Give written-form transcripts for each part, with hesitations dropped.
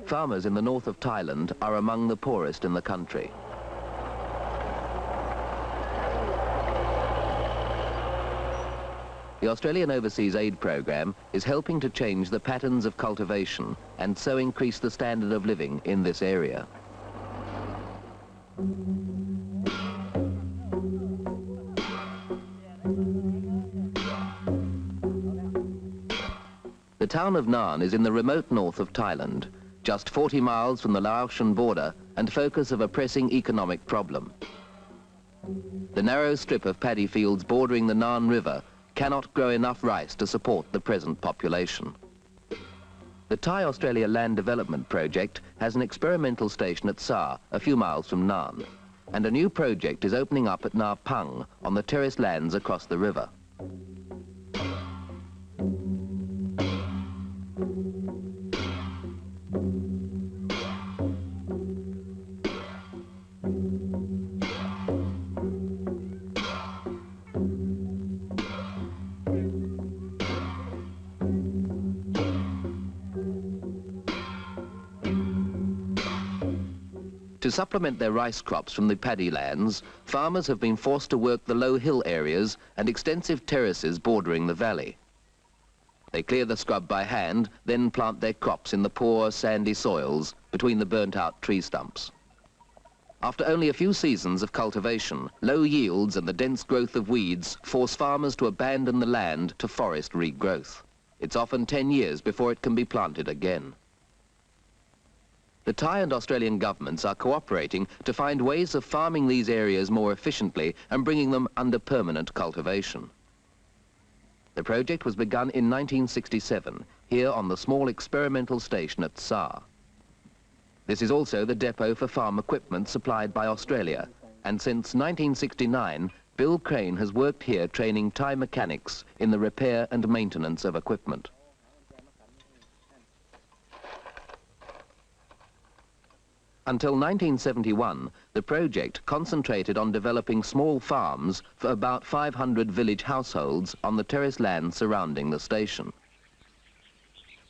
Farmers in the north of Thailand are among the poorest in the country. The Australian Overseas Aid Programme is helping to change the patterns of cultivation and so increase the standard of living in this area. The town of Nan is in the remote north of Thailand, just 40 miles from the Laotian border and focus of a pressing economic problem. The narrow strip of paddy fields bordering the Nan River cannot grow enough rice to support the present population. The Thai-Australia Land Development Project has an experimental station at Sa, a few miles from Nan, and a new project is opening up at Na Pang on the terraced lands across the river. To supplement their rice crops from the paddy lands, farmers have been forced to work the low hill areas and extensive terraces bordering the valley. They clear the scrub by hand, then plant their crops in the poor, sandy soils between the burnt-out tree stumps. After only a few seasons of cultivation, low yields and the dense growth of weeds force farmers to abandon the land to forest regrowth. It's often 10 years before it can be planted again. The Thai and Australian governments are cooperating to find ways of farming these areas more efficiently and bringing them under permanent cultivation. The project was begun in 1967, here on the small experimental station at Sa. This is also the depot for farm equipment supplied by Australia, and since 1969, Bill Crane has worked here training Thai mechanics in the repair and maintenance of equipment. Until 1971, the project concentrated on developing small farms for about 500 village households on the terraced land surrounding the station.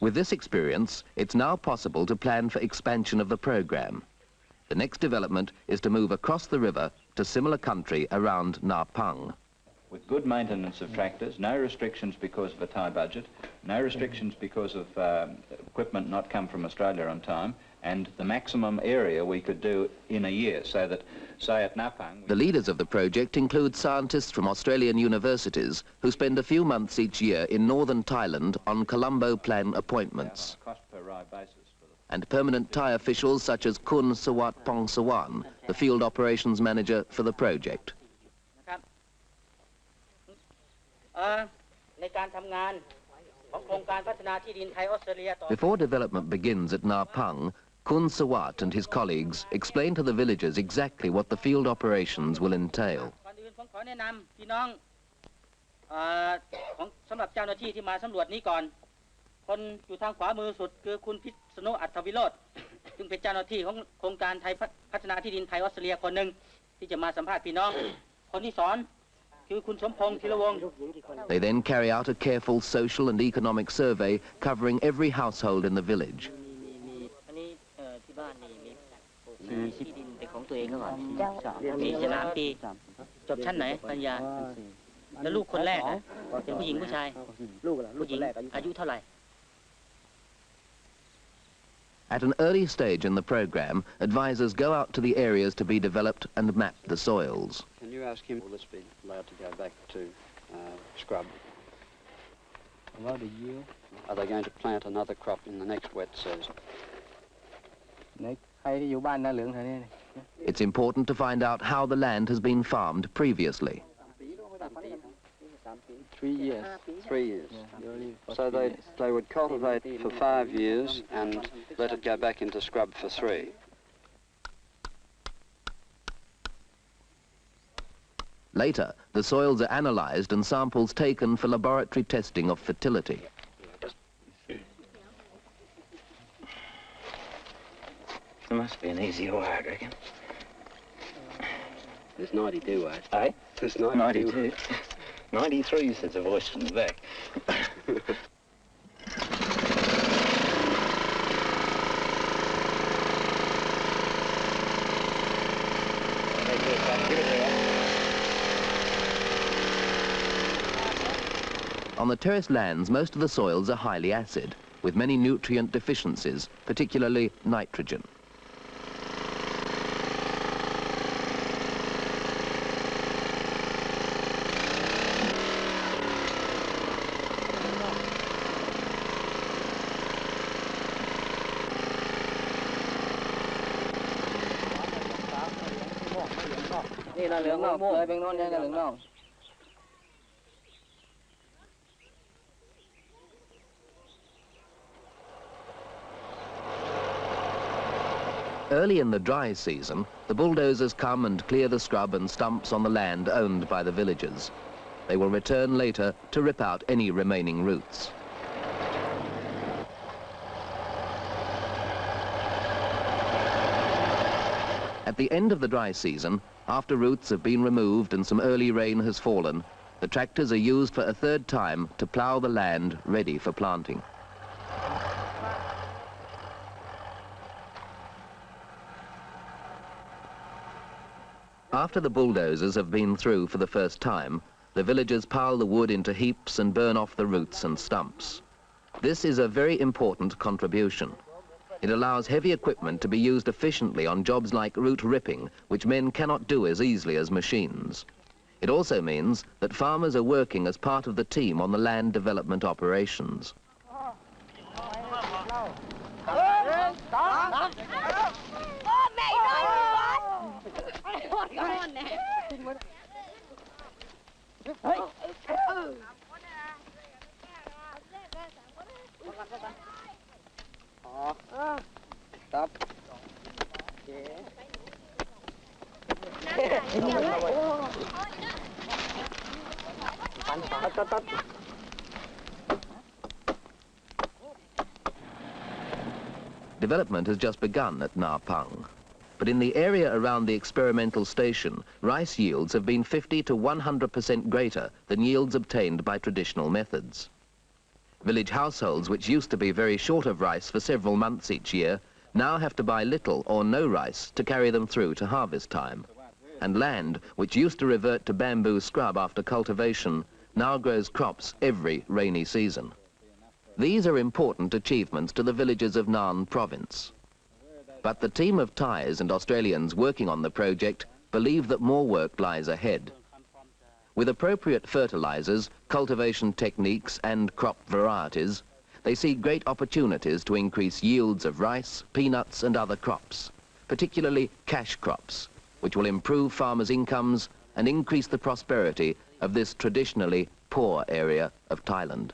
With this experience, it's now possible to plan for expansion of the program. The next development is to move across the river to similar country around Na Pang. With good maintenance of tractors, no restrictions because of a Thai budget, no restrictions because of equipment not come from Australia on time, and the maximum area we could do in a year, so that, say at Na Pang... The leaders of the project include scientists from Australian universities who spend a few months each year in northern Thailand on Colombo plan appointments. And permanent Thai officials such as Kun Sawat Pong Sawan, the field operations manager for the project. Before development begins at Na Pang, Kun Sawat and his colleagues explain to the villagers exactly what the field operations will entail. They then carry out a careful social and economic survey covering every household in the village. At an early stage in the program, advisors go out to the areas to be developed and map the soils. Can you ask him, will this be allowed to go back to scrub? Are they going to plant another crop in the next wet season? It's important to find out how the land has been farmed previously. 3 years. 3 years. So they would cultivate for 5 years and let it go back into scrub for 3. Later, the soils are analysed and samples taken for laboratory testing of fertility. There must be an easier way, I reckon. There's 92, Eh? There's 92. 92. 93, says a voice from the back. On the terraced lands, most of the soils are highly acid, with many nutrient deficiencies, particularly nitrogen. Early in the dry season, the bulldozers come and clear the scrub and stumps on the land owned by the villagers. They will return later to rip out any remaining roots. At the end of the dry season, after roots have been removed and some early rain has fallen, the tractors are used for a third time to plough the land ready for planting. After the bulldozers have been through for the first time, the villagers pile the wood into heaps and burn off the roots and stumps. This is a very important contribution. It allows heavy equipment to be used efficiently on jobs like root ripping, which men cannot do as easily as machines. It also means that farmers are working as part of the team on the land development operations. Development has just begun at Na Pang, but in the area around the experimental station, rice yields have been 50 to 100% greater than yields obtained by traditional methods. Village households, which used to be very short of rice for several months each year, now have to buy little or no rice to carry them through to harvest time. And land, which used to revert to bamboo scrub after cultivation, now grows crops every rainy season. These are important achievements to the villagers of Nan Province. But the team of Thais and Australians working on the project believe that more work lies ahead. With appropriate fertilizers, cultivation techniques and crop varieties, they see great opportunities to increase yields of rice, peanuts and other crops, particularly cash crops, which will improve farmers' incomes and increase the prosperity of this traditionally poor area of Thailand.